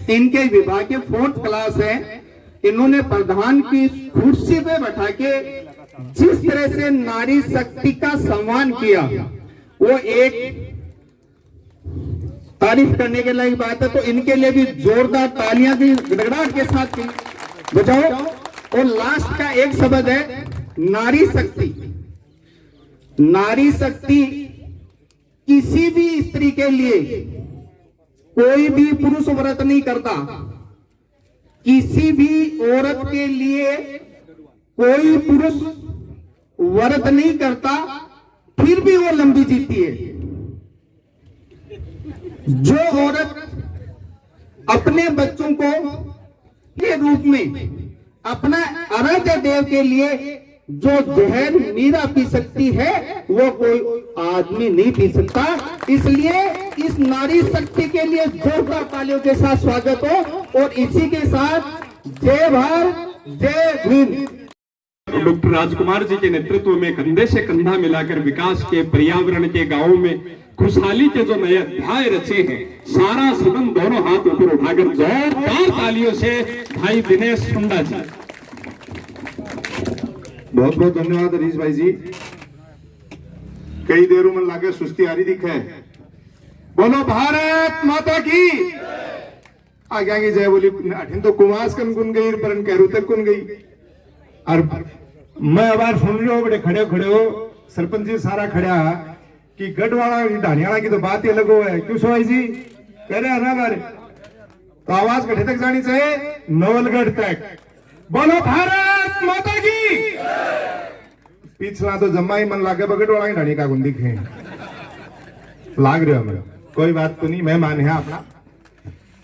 इनके विभाग के 4th क्लास है। इन्होंने प्रधान की कुर्सी पे बैठा के जिस तरह से नारी शक्ति का सम्मान किया वो एक तारीफ करने के लायक बात है। तो इनके लिए भी जोरदार तालियां की गड़गड़ाहट के साथ बजाओ। और लास्ट का एक शब्द है नारी शक्ति। नारी शक्ति किसी भी स्त्री के लिए कोई भी पुरुष व्रत नहीं करता, किसी भी औरत के लिए कोई पुरुष व्रत नहीं करता, फिर भी वो लंबी जीती है। जो औरत अपने बच्चों को के रूप में अपना आराध्य देव के लिए जो जहर मीरा पी सकती है वो कोई आदमी नहीं पी सकता। इसलिए इस नारी शक्ति के लिए जोरदार तालियों के साथ स्वागत हो। और इसी के साथ जय भारत जय भीम। डॉक्टर राजकुमार जी के नेतृत्व में कंधे से कंधा मिलाकर विकास के, पर्यावरण के, गांवों में खुशहाली के जो नए अध्याय रचे हैं, सारा सदन दोनों हाथ ऊपर उठाकर जोरदार तालियों से भाई दिनेश सुंडा जी। बहुत बहुत धन्यवाद हरीश भाई जी। कई देरों में लागे सुस्ती आ रही दिखे। बोलो भारत माता की। आगे आगे जय बोली। अठिन तो कुमास कन गुन गई परन कहरु तक गुन गई। और मैं अब सुन रहे हो बड़े खड़े खड़े हो सरपंच जी सारा खड़ा कि गढ़वाला ढाणियाला की तो बात ही अलग हो है। क्यों सोई जी कह रहे हैं ना बारे तो आवाज कठे तक जानी चाहिए, नवलगढ़ तक। बोलो भारत माता की। पिछला तो जम्मा ही मन लागे बगट वाला ढाणी का गुंदी खे लाग रहे हमें। कोई बात तो नहीं, मेहमान है अपना।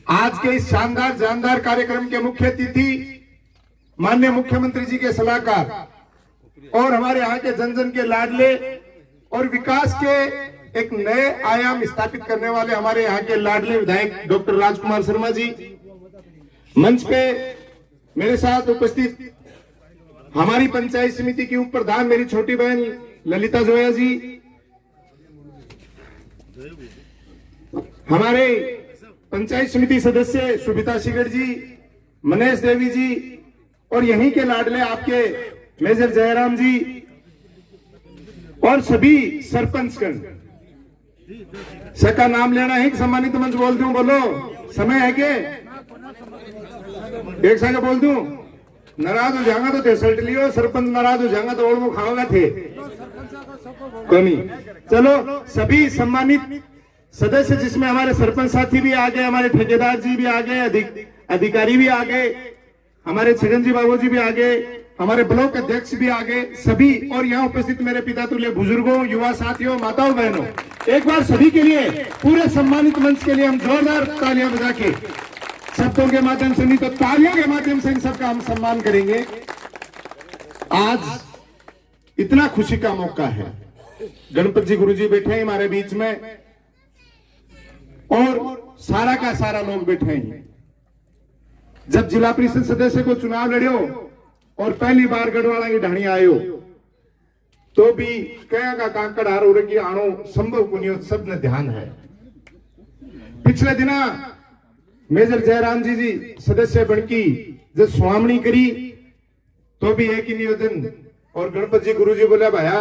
आज के इस शानदार जानदार कार्यक्रम के मुख्य अतिथि माननीय मुख्यमंत्री जी के सलाहकार और हमारे यहाँ के जन जन के लाडले और विकास के एक नए आयाम स्थापित करने वाले हमारे यहाँ के लाडले विधायक डॉक्टर राजकुमार शर्मा जी। मंच पे मेरे साथ उपस्थित हमारी पंचायत समिति की उप प्रधान मेरी छोटी बहन ललिता जोया जी, हमारे पंचायत समिति सदस्य सुबिता शिगर जी, मनेश देवी जी और यहीं के लाडले आपके मेजर जयराम जी और सभी सरपंचगण। सबका नाम लेना है कि सम्मानित मंच बोल दूं? बोलो समय है के एक संग बोल दूं? नाराज हो जाएगा तो तेसल्ट लियो, सरपंच नाराज हो जाएगा तो और वो खाओगा थे कमी। चलो सभी सम्मानित सदस्य जिसमें हमारे सरपंच साथी भी आ गए, हमारे ठेकेदार जी भी आ गए, अधिकारी भी आ गए, हमारे छगन जी बाबू जी भी आ गए, हमारे ब्लॉक अध्यक्ष भी आ गए सभी, और यहाँ उपस्थित मेरे पिता तुल्य बुजुर्गों, युवा साथियों, माताओं बहनों, एक बार सभी के लिए पूरे सम्मानित मंच के लिए हम जोरदार तालियां बजा के शब्दों के माध्यम से नहीं तो तालियों के माध्यम से इन सबका हम सम्मान करेंगे। आज इतना खुशी का मौका है, गणपति जी गुरुजी बैठे हैं हमारे बीच में और सारा का सारा लोग बैठे हैं। जब जिला परिषद सदस्य को चुनाव लड़ियो और पहली बार गढ़वाला की ढाणी आयो तो भी कया का कांकड़ हार हो रही आनो संभव कुनियो सब ने ध्यान है। पिछले दिना मेजर जयराम जी सदस्य बनकी जब स्वामणी करी तो भी एक ही निवेदन और गणपति जी गुरु जी बोले भाया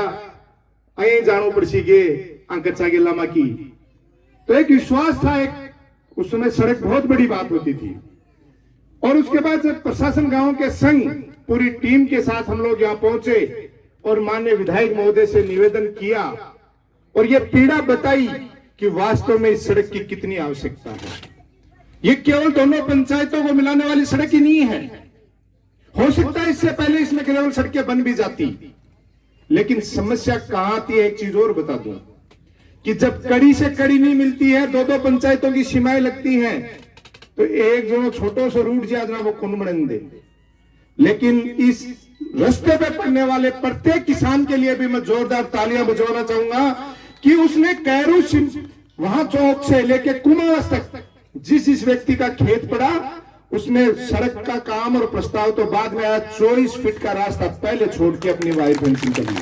अं जानो पड़सी के अंकचा के लामा की, तो एक विश्वास था, एक उस समय सड़क बहुत बड़ी बात होती थी। और उसके बाद जब प्रशासन गांव के संग पूरी टीम के साथ हम लोग यहाँ पहुंचे और माननीय विधायक महोदय से निवेदन किया और ये पीड़ा बताई कि वास्तव में इस सड़क की कितनी आवश्यकता है। ये केवल दोनों पंचायतों को मिलाने वाली सड़क ही नहीं है, हो सकता है इससे पहले इसमें केवल सड़कें बन भी जाती, लेकिन समस्या कहां आती है एक चीज और बता दूं कि जब कड़ी से कड़ी नहीं मिलती है, दो पंचायतों की सीमाएं लगती हैं, तो एक जो छोटो सा रूट जाना वो कुंड बन दे। लेकिन इस रास्ते पे पड़ने वाले प्रत्येक किसान के लिए भी मैं जोरदार तालियां बजवाना चाहूंगा कि उसने कैरू वहां चौक से लेके कुमावस तक जिस व्यक्ति का खेत पड़ा उसने सड़क का काम और प्रस्ताव तो बाद में आया 24 फीट का रास्ता पहले छोड़ के अपनी वायर फेंसिंग कर ली।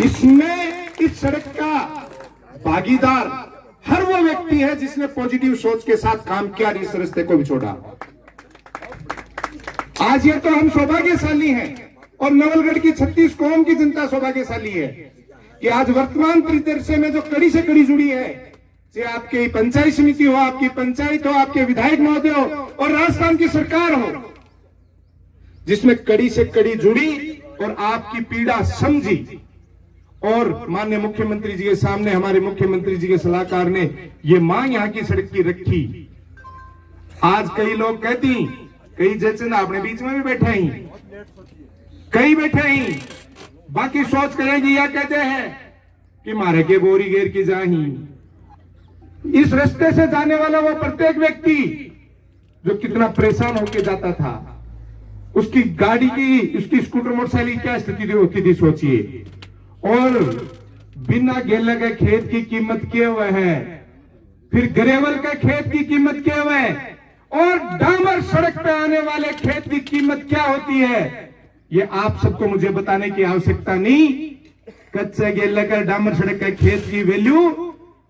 इसमें इस सड़क का भागीदार हर वो व्यक्ति है जिसने पॉजिटिव सोच के साथ काम किया और इस रास्ते को भी छोड़ा। आज ये तो हम सौभाग्यशाली हैं और नवलगढ़ की 36 कौम की जनता सौभाग्यशाली है कि आज वर्तमान परिदृश्य में जो कड़ी से कड़ी जुड़ी है, चाहे आपकी पंचायत समिति हो, आपकी पंचायत हो, आपके विधायक महोदय हो और राजस्थान की सरकार हो, जिसमें कड़ी से कड़ी जुड़ी और आपकी पीड़ा समझी और माननीय मुख्यमंत्री जी के सामने हमारे मुख्यमंत्री जी के सलाहकार ने ये मांग यहाँ की सड़क की रखी। आज कई लोग कहती, कई जचन अपने बीच में भी बैठे हैं, कई बैठे हैं, बाकी सोच करेंगे या कहते हैं कि मारे के बोरी घेर की जाही। इस रास्ते से जाने वाला वो प्रत्येक व्यक्ति जो कितना परेशान होकर जाता था, उसकी गाड़ी की, उसकी स्कूटर मोटरसाइकिल की क्या स्थिति होती थी सोचिए। और बिना गेले के खेत की कीमत क्या हुआ है, फिर ग्रेवल के खेत की कीमत क्या हुआ है और डामर सड़क पे आने वाले खेत की कीमत क्या होती है, ये आप सबको मुझे बताने की आवश्यकता नहीं। कच्चे गेले का डामर सड़क के खेत की वैल्यू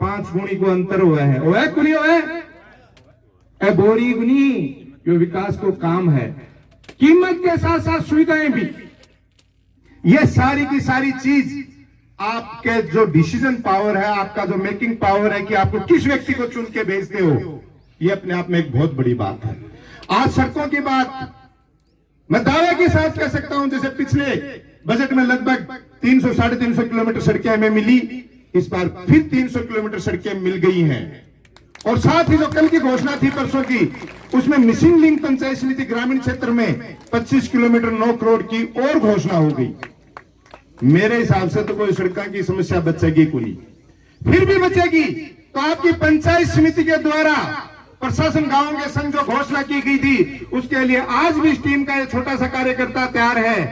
5 गुणी को अंतर हुआ है। वो है कुनी है बोरी गुनी, जो विकास को काम है, कीमत के साथ साथ सुविधाएं भी। ये सारी की सारी चीज आपके जो डिसीजन पावर है, आपका जो मेकिंग पावर है कि आपको किस व्यक्ति को चुन के भेजते हो, ये अपने आप में एक बहुत बड़ी बात है। आज सड़कों की बात मैं दावे के साथ कह सकता हूं, जैसे पिछले बजट में लगभग 300-350 किलोमीटर सड़कें हमें मिली, इस बार फिर 300 किलोमीटर सड़कें मिल गई हैं। और साथ ही जो कल की घोषणा थी परसों की, उसमें मिसिंग लिंक पंचायत समिति ग्रामीण क्षेत्र में 25 किलोमीटर 9 करोड़ की और घोषणा हो गई। मेरे हिसाब से तो कोई सड़क की समस्या बचेगी को नहीं, फिर भी बचेगी तो आपकी पंचायत समिति के द्वारा प्रशासन गांवों के संग जो घोषणा की गई थी, उसके लिए आज भी इस टीम का एक छोटा सा कार्यकर्ता तैयार है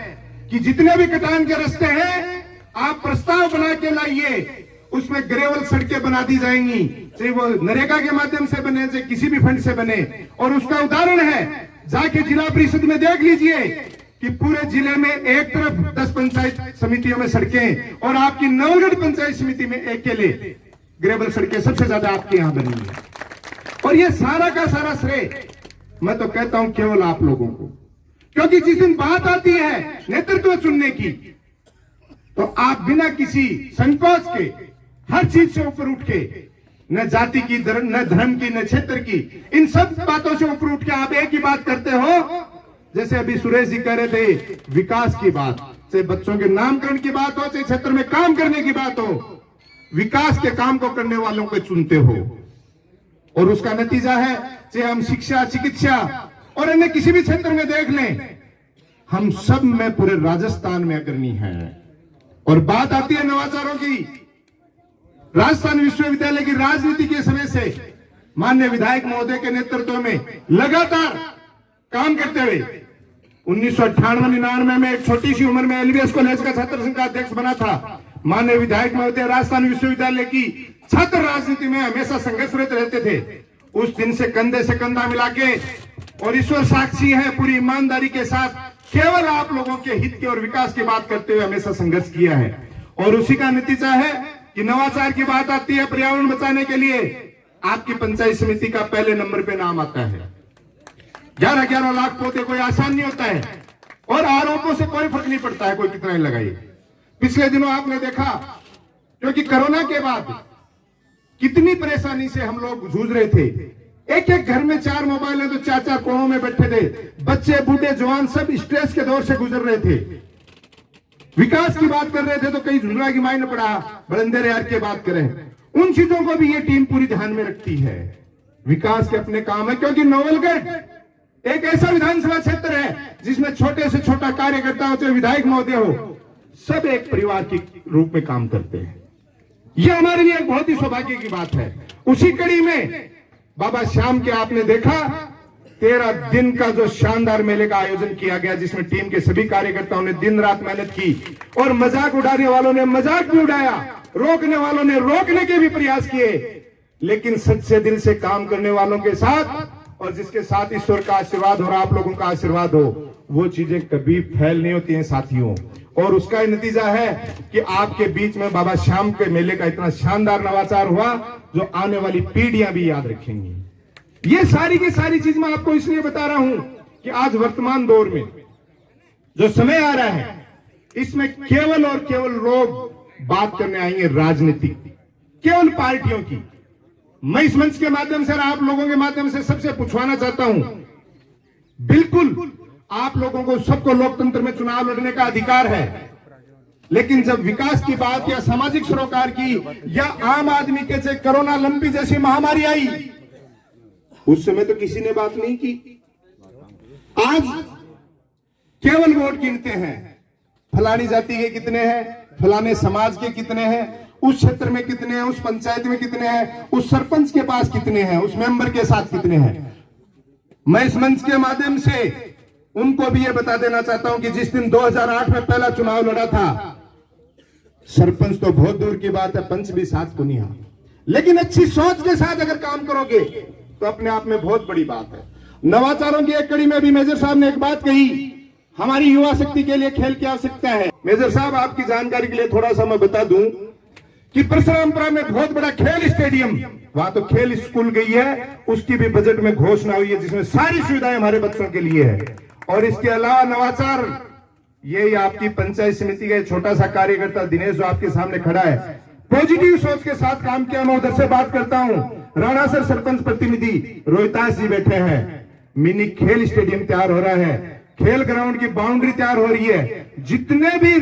कि जितने भी कटान के रास्ते हैं आप प्रस्ताव बना के लाइए, उसमें ग्रेवल सड़कें बना दी जाएंगी, चाहे वो नरेगा के माध्यम से बने, चाहे किसी भी फंड से बने। और उसका उदाहरण है, जाके जिला परिषद में देख लीजिए कि पूरे जिले में एक तरफ 10 पंचायत समितियों में सड़कें और आपकी नवलगढ़ पंचायत समिति में अकेले ग्रेवल सड़कें सबसे ज्यादा आपके यहां बनी है। और ये सारा का सारा श्रेय मैं तो कहता हूं केवल आप लोगों को, क्योंकि जिस दिन बात आती है नेतृत्व चुनने की, तो आप बिना किसी संकोच के हर चीज से ऊपर उठ के, न जाति की, न धर्म की, न क्षेत्र की, इन सब बातों से ऊपर उठ के आप एक ही बात करते हो। जैसे अभी सुरेश जी कह रहे थे, विकास की बात, चाहे बच्चों के नामकरण की बात हो, चाहे क्षेत्र में काम करने की बात हो, विकास के काम को करने वालों को चुनते हो। और उसका नतीजा है, चाहे हम शिक्षा, चिकित्सा और अन्य किसी भी क्षेत्र में देख लें, हम सब में पूरे राजस्थान में अग्रणी है। और बात आती है नवाचारों की, राजस्थान विश्वविद्यालय की राजनीति के समय से माननीय विधायक महोदय के नेतृत्व में लगातार काम करते हुए 1998-99 में एक छोटी सी उम्र में एलबीएस कॉलेज का छात्र संघ का अध्यक्ष बना था। माननीय विधायक महोदय राजस्थान विश्वविद्यालय की छात्र राजनीति में हमेशा संघर्षरत रहते थे। उस दिन से कंधा मिला के, और ईश्वर साक्षी है, पूरी ईमानदारी के साथ केवल आप लोगों के हित के और विकास की बात करते हुए हमेशा संघर्ष किया है। और उसी का नतीजा है कि नवाचार की बात आती है, पर्यावरण बचाने के लिए आपकी पंचायत समिति का पहले नंबर पे नाम आता है। 11-11 लाख पौधे कोई आसान नहीं होता है, और आरोपों से कोई फर्क नहीं पड़ता है कोई कितना ही लगाए। पिछले दिनों आपने देखा, क्योंकि कोरोना के बाद कितनी परेशानी से हम लोग जूझ रहे थे। एक एक घर में 4 मोबाइल है तो 4-4 कोनों में बैठे थे, बच्चे बूढ़े जवान सब स्ट्रेस के दौर से गुजर रहे थे। विकास की बात कर रहे थे तो कहीं झुंझुनू की मायने पड़ा, बड़ंदेर यार की बात करें, उन चीजों को भी ये टीम पूरी ध्यान में रखती है। विकास के अपने काम है, क्योंकि नवलगढ़ एक ऐसा विधानसभा क्षेत्र है जिसमें छोटे से छोटा कार्यकर्ता हो, चाहे विधायक महोदय हो, सब एक परिवार के रूप में काम करते हैं। यह हमारे लिए एक बहुत ही सौभाग्य की बात है। उसी कड़ी में बाबा श्याम के आपने देखा 13 दिन का जो शानदार मेले का आयोजन किया गया, जिसमें टीम के सभी कार्यकर्ताओं ने दिन रात मेहनत की, और मजाक उड़ाने वालों ने मजाक भी उड़ाया, रोकने वालों ने रोकने के भी प्रयास किए, लेकिन सच्चे दिल से काम करने वालों के साथ और जिसके साथ ईश्वर का आशीर्वाद और आप लोगों का आशीर्वाद हो, वो चीजें कभी फैल नहीं होती हैं साथियों। और उसका ये नतीजा है कि आपके बीच में बाबा श्याम के मेले का इतना शानदार नवाचार हुआ जो आने वाली पीढ़ियां भी याद रखेंगी। ये सारी की सारी चीज मैं आपको इसलिए बता रहा हूं कि आज वर्तमान दौर में जो समय आ रहा है, इसमें केवल और केवल लोग बात करने आएंगे राजनीति, केवल पार्टियों की। मैं इस मंच के माध्यम से और आप लोगों के माध्यम से सबसे पूछवाना चाहता हूं, बिल्कुल आप लोगों को सबको लोकतंत्र में चुनाव लड़ने का अधिकार है, लेकिन जब विकास की बात या सामाजिक सरोकार की या आम आदमी के से कोरोना लंपी जैसी महामारी आई, उस समय तो किसी ने बात नहीं की। आज केवल वोट गिनते हैं, फलानी जाति के कितने हैं, फलाने समाज के कितने हैं, उस क्षेत्र में कितने हैं, उस पंचायत में कितने हैं, उस सरपंच के पास कितने हैं, उस मेंबर के साथ कितने हैं। मैं इस मंच के माध्यम से उनको भी ये बता देना चाहता हूं कि जिस दिन 2008 में पहला चुनाव लड़ा था, सरपंच तो बहुत दूर की बात है, पंच भी साथ को नहीं आ, लेकिन अच्छी सोच के साथ अगर काम करोगे तो अपने आप में बहुत बड़ी बात है। नवाचारों की एक कड़ी में भी मेजर साहब ने एक बात कही, हमारी युवा शक्ति के लिए खेल की आवश्यकता है। मेजर साहब, आपकी जानकारी के लिए थोड़ा सा मैं बता दूं कि परशुरामपुरा में बहुत बड़ा खेल स्टेडियम, वहां तो खेल स्कूल गई है, उसकी भी बजट में घोषणा हुई है, जिसमें सारी सुविधाएं हमारे बच्चों के लिए है। और इसके अलावा नवाचार, ये आपकी पंचायत समिति का छोटा सा कार्यकर्ता दिनेश जो आपके सामने खड़ा है, पॉजिटिव सोच के साथ काम किया। मैं उधर से बात करता हूं, राणा सर सरपंच प्रतिनिधि रोहितास जी बैठे हैं, मिनी खेल स्टेडियम तैयार हो रहा है, खेल ग्राउंड की बाउंड्री तैयार हो रही है। जितने भी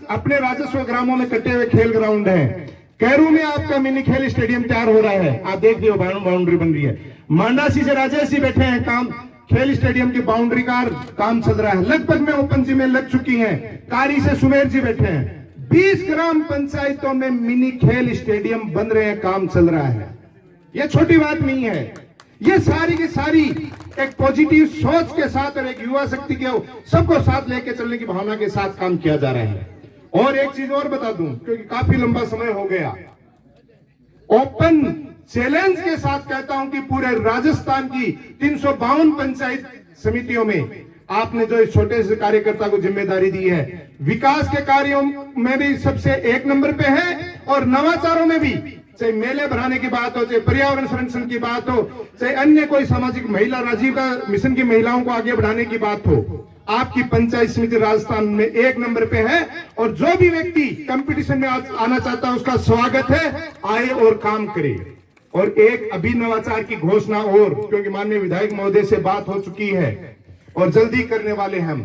अपने राजस्व ग्रामों में कटे हुए खेल ग्राउंड हैं, कैरू में आपका मिनी खेल स्टेडियम तैयार हो रहा है, आप देख लियो बाउंड्री बन रही है। मांडासी से राजेश जी बैठे हैं, काम खेल स्टेडियम की बाउंड्री का काम चल रहा है, लगभग में ओपन जी में लग चुकी है। कारी से सुमेर जी बैठे हैं, 20 ग्राम पंचायतों में मिनी खेल स्टेडियम बन रहे हैं, काम चल रहा है। यह छोटी बात नहीं है, ये सारी की सारी एक पॉजिटिव सोच के साथ और एक युवा शक्ति के सबको साथ लेके चलने की भावना के साथ काम किया जा रहा है। और एक चीज और बता दूं, क्योंकि काफी लंबा समय हो गया, ओपन चैलेंज के साथ कहता हूं कि पूरे राजस्थान की 352 पंचायत समितियों में आपने जो इस छोटे से कार्यकर्ता को जिम्मेदारी दी है, विकास के कार्यों में भी सबसे एक नंबर पे है, और नवाचारों में भी, चाहे मेले भराने की बात हो, चाहे पर्यावरण संरक्षण की बात हो, चाहे अन्य कोई सामाजिक महिला राजीव का मिशन की महिलाओं को आगे बढ़ाने की बात हो, आपकी पंचायत समिति राजस्थान में एक नंबर पे है। और जो भी व्यक्ति कंपटीशन में आना चाहता है उसका स्वागत है, आए और काम करे। और एक अभी नवाचार की घोषणा और, क्योंकि माननीय विधायक महोदय से बात हो चुकी है और जल्दी करने वाले हम,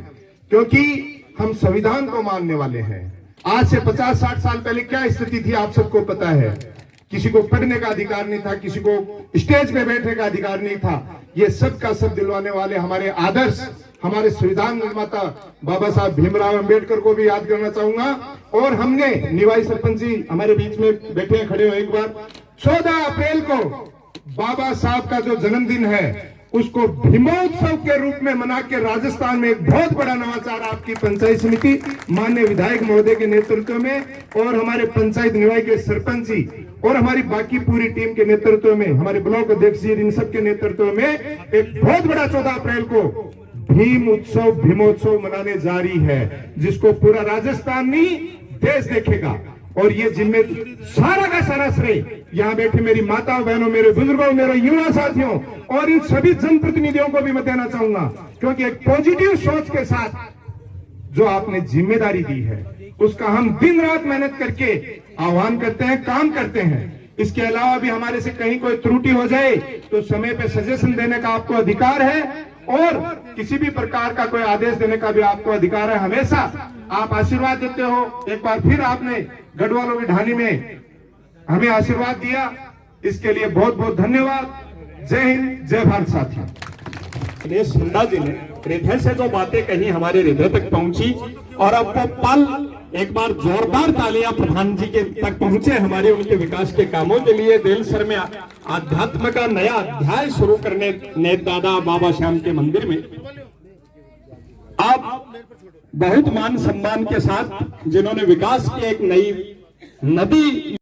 क्योंकि हम संविधान को मानने वाले हैं। आज से 50-60 साल पहले क्या स्थिति थी आप सबको पता है, किसी को पढ़ने का अधिकार नहीं था, किसी को स्टेज पे बैठने का अधिकार नहीं था। ये सब का सब दिलवाने वाले हमारे आदर्श, हमारे संविधान निर्माता बाबा साहब भीमराव अंबेडकर को भी याद करना चाहूंगा। और हमने निवाई सरपंच जी हमारे बीच में बैठे हैं, खड़े हो एक बार, 14 अप्रैल को बाबा साहब का जो जन्मदिन है उसको भीमोत्सव के रूप में मना के राजस्थान में एक बहुत बड़ा नवाचार आपकी पंचायत समिति माननीय विधायक महोदय के नेतृत्व में और हमारे पंचायत निवाई के सरपंच जी और हमारी बाकी पूरी टीम के नेतृत्व में, हमारे ब्लॉक अध्यक्ष जी, इन सब के नेतृत्व में एक बहुत बड़ा 14 अप्रैल को भीमोत्सव मनाने जा रही है, जिसको पूरा राजस्थान नहीं देश देखेगा। और ये जिम्मे सारा का सारा श्रेय यहाँ बैठे मेरी माताओं बहनों, मेरे बुजुर्गों, मेरे युवा साथियों और इन सभी जनप्रतिनिधियों को भी मैं देना चाहूंगा, क्योंकि एक पॉजिटिव सोच के साथ जो आपने जिम्मेदारी दी है उसका हम दिन रात मेहनत करके आह्वान करते हैं, काम करते हैं। इसके अलावा भी हमारे से कहीं कोई त्रुटि हो जाए तो समय पे सजेशन देने का आपको अधिकार है और किसी भी प्रकार का कोई आदेश देने का भी आपको अधिकार है। हमेशा आप आशीर्वाद देते हो, एक बार फिर आपने गढ़वालों की ढानी में हमें आशीर्वाद दिया, इसके लिए बहुत बहुत धन्यवाद। जय हिंद, जय भारत साथियों। दिनेश हुड्डा जी ने हृदय से जो बातें कही हमारे हृदय तक पहुंची और अब वो पल एक बार जोरदार तालियां प्रधान जी के तक पहुंचे हमारे उनके विकास के कामों के लिए। देलसर में आध्यात्म का नया अध्याय शुरू करने ने दादा बाबा श्याम के मंदिर में आप बहुत मान सम्मान के साथ जिन्होंने विकास की एक नई नदी